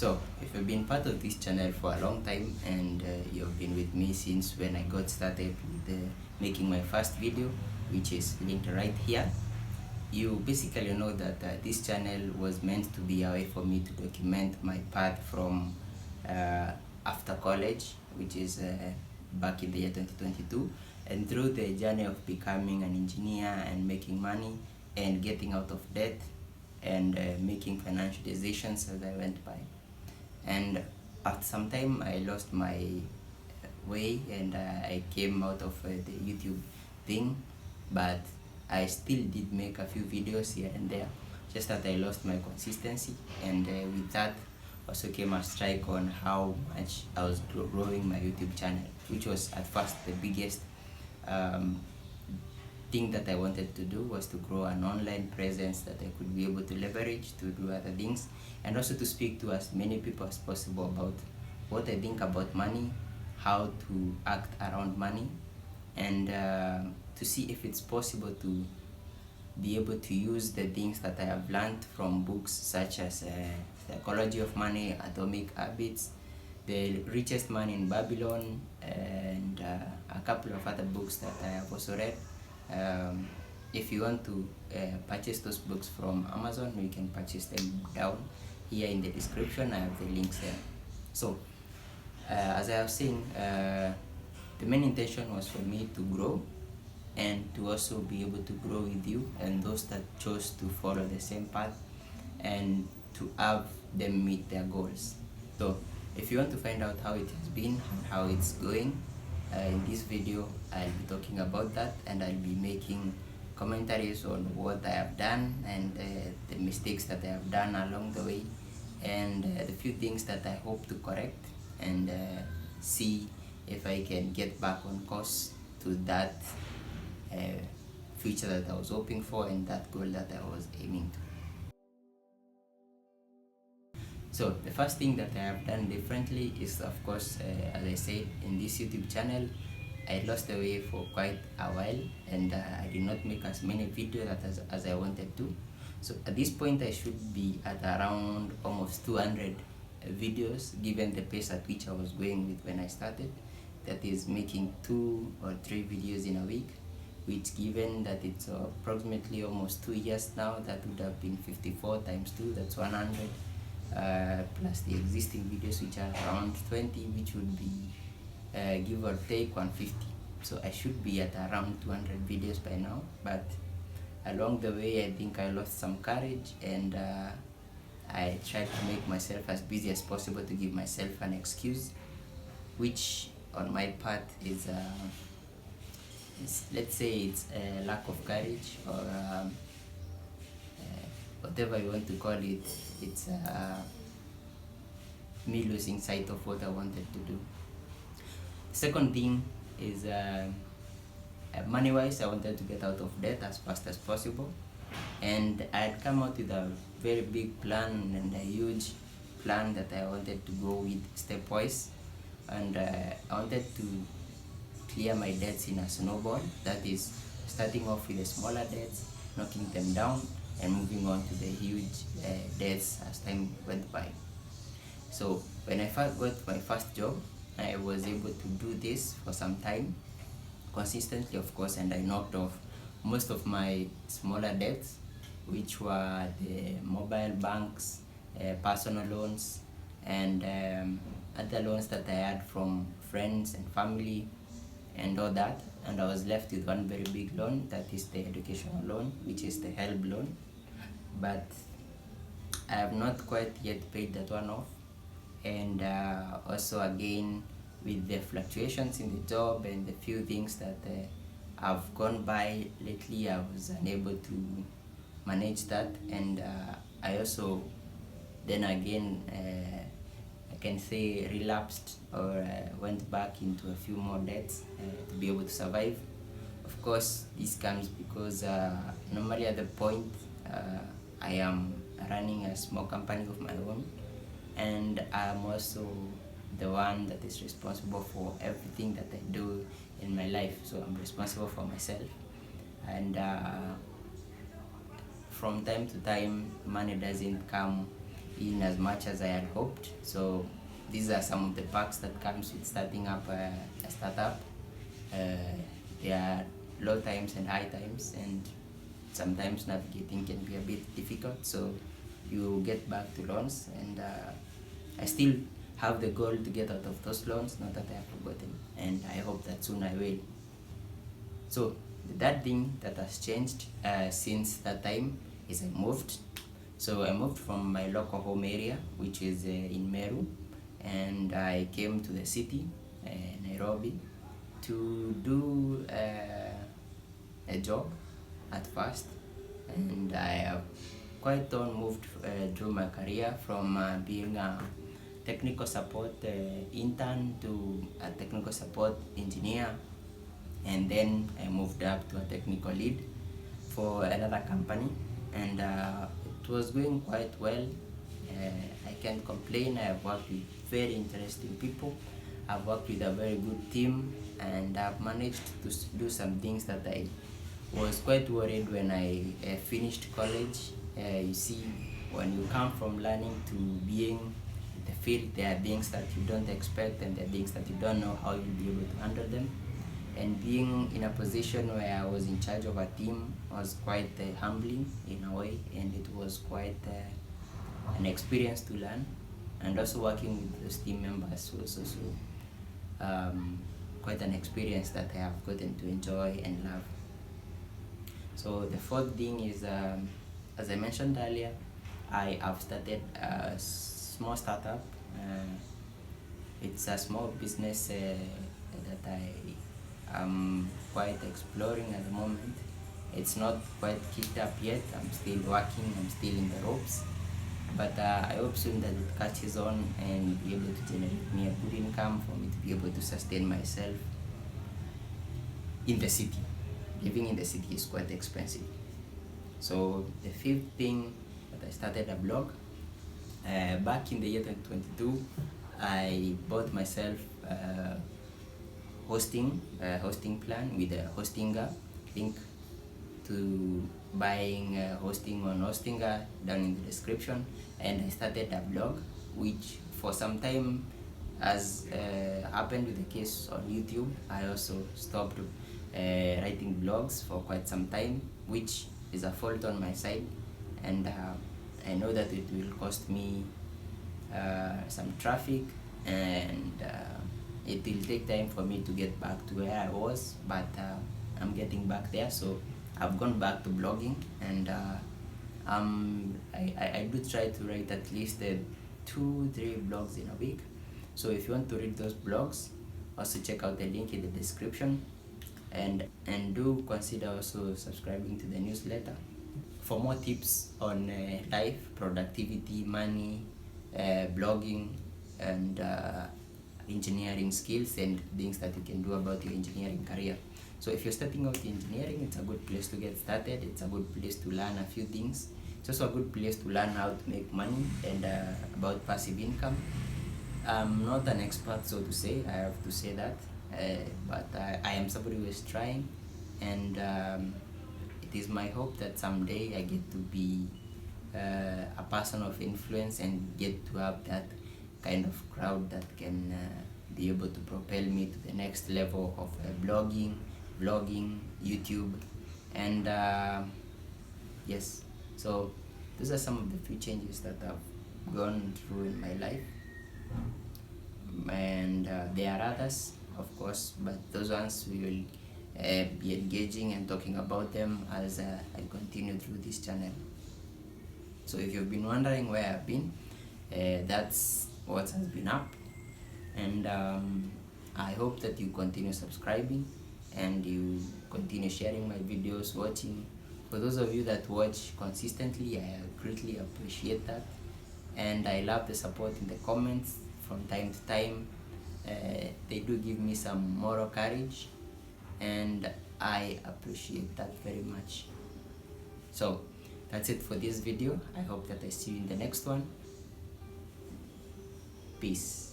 So if you've been part of this channel for a long time and you've been with me since when I got started with making my first video, which is linked right here, you basically know that this channel was meant to be a way for me to document my path from after college, which is back in the year 2022, and through the journey of becoming an engineer and making money and getting out of debt and making financial decisions as I went by. And at some time I lost my way and I came out of the YouTube thing, but I still did make a few videos here and there, just that I lost my consistency, and with that also came a strike on how much I was growing my YouTube channel, which was at first the biggest thing that I wanted to do, was to grow an online presence that I could be able to leverage to do other things, and also to speak to as many people as possible about what I think about money, how to act around money, and to see if it's possible to be able to use the things that I have learned from books such as Psychology of Money, Atomic Habits, The Richest Man in Babylon, and a couple of other books that I have also read. If you want to purchase those books from Amazon, you can purchase them down here in the description. I have the links there. So as I was saying, the main intention was for me to grow and to also be able to grow with you and those that chose to follow the same path, and to have them meet their goals. So if you want to find out how it has been and how it's going, in this video I'll be talking about that, and I'll be making commentaries on what I have done and the mistakes that I have done along the way, and the few things that I hope to correct, and see if I can get back on course to that future that I was hoping for and that goal that I was aiming to. So the first thing that I have done differently is, of course, as I said, in this YouTube channel, I lost the way for quite a while, and I did not make as many videos as I wanted to. So at this point I should be at around almost 200 videos, given the pace at which I was going with when I started. That is making 2 or 3 videos in a week, which, given that it's approximately almost 2 years now, that would have been 54 times 2, that's 100, plus the existing videos, which are around 20, which would be give or take 150. So I should be at around 200 videos by now, but along the way I think I lost some courage, and I tried to make myself as busy as possible to give myself an excuse, which on my part is let's say it's a lack of courage, or whatever you want to call it. It's me losing sight of what I wanted to do. Second thing is money wise, I wanted to get out of debt as fast as possible, and I had come out with a very big plan and a huge plan that I wanted to go with stepwise, and I wanted to clear my debts in a snowball. That is, starting off with the smaller debts, knocking them down, and moving on to the huge debts as time went by. So when I first got my first job, I was able to do this for some time, consistently of course, and I knocked off most of my smaller debts, which were the mobile banks, personal loans, and other loans that I had from friends and family and all that. And I was left with one very big loan, that is the educational loan, which is the HELB loan, but I have not quite yet paid that one off. And also, again, with the fluctuations in the job and the few things that have gone by lately, I was unable to manage that, and I also then again I can say relapsed, or went back into a few more debts to be able to survive. Of course, this comes because normally at the point I am running a small company of my own, and I'm also the one that is responsible for everything that I do in my life. So I'm responsible for myself, and from time to time money doesn't come in as much as I had hoped. So these are some of the perks that comes with starting up a startup. There are low times and high times, and sometimes navigating can be a bit difficult, so you get back to loans, and I still have the goal to get out of those loans, not that I have forgotten, and I hope that soon I will. So that thing that has changed since that time is I moved. So I moved from my local home area, which is in Meru, and I came to the city, Nairobi, to do a job at first, and I have quite on moved through my career from being a technical support intern to a technical support engineer, and then I moved up to a technical lead for another company, and it was going quite well. I can't complain. I have worked with very interesting people. I've worked with a very good team, and I've managed to do some things that I was quite worried when I finished college. You see, when you come from learning to being in the field, there are things that you don't expect, and there are things that you don't know how you'll be able to handle them. And being in a position where I was in charge of a team was quite humbling in a way, and it was quite an experience to learn. And also working with those team members was also quite an experience that I have gotten to enjoy and love. So the fourth thing is, as I mentioned earlier, I have started a small startup. It's a small business that I am quite exploring at the moment. It's not quite kicked up yet. I'm still working, I'm still in the ropes, but I hope soon that it catches on and be able to generate me a good income for me to be able to sustain myself in the city. Living in the city is quite expensive. So the fifth thing that I started a blog. Back in the year 2022, I bought myself hosting plan with a Hostinger. Link to buying hosting on Hostinger down in the description, and I started a blog, which for some time, as happened with the case on YouTube, I also stopped writing blogs for quite some time, which is a fault on my side, and I know that it will cost me some traffic, and it will take time for me to get back to where I was, but I'm getting back there. So I've gone back to blogging, and I do try to write at least 2-3 blogs in a week. So if you want to read those blogs, also check out the link in the description, and do consider also subscribing to the newsletter for more tips on life, productivity, money, blogging, and engineering skills and things that you can do about your engineering career. So if you're starting out in engineering, it's a good place to get started. It's a good place to learn a few things. It's also a good place to learn how to make money and about passive income. I'm not an expert, so to say, I have to say that, but I am somebody who is trying, and it is my hope that someday I get to be a person of influence and get to have that kind of crowd that can be able to propel me to the next level of blogging, vlogging, YouTube, and yes. So those are some of the few changes that I've gone through in my life, and there are others, of course, but those ones we will be engaging and talking about them as I continue through this channel. So if you've been wondering where I've been, that's what has been up, and I hope that you continue subscribing and you continue sharing my videos, watching. For those of you that watch consistently, I greatly appreciate that, and I love the support in the comments from time to time. They do give me some moral courage, and I appreciate that very much. So that's it for this video. I hope that I see you in the next one. Peace.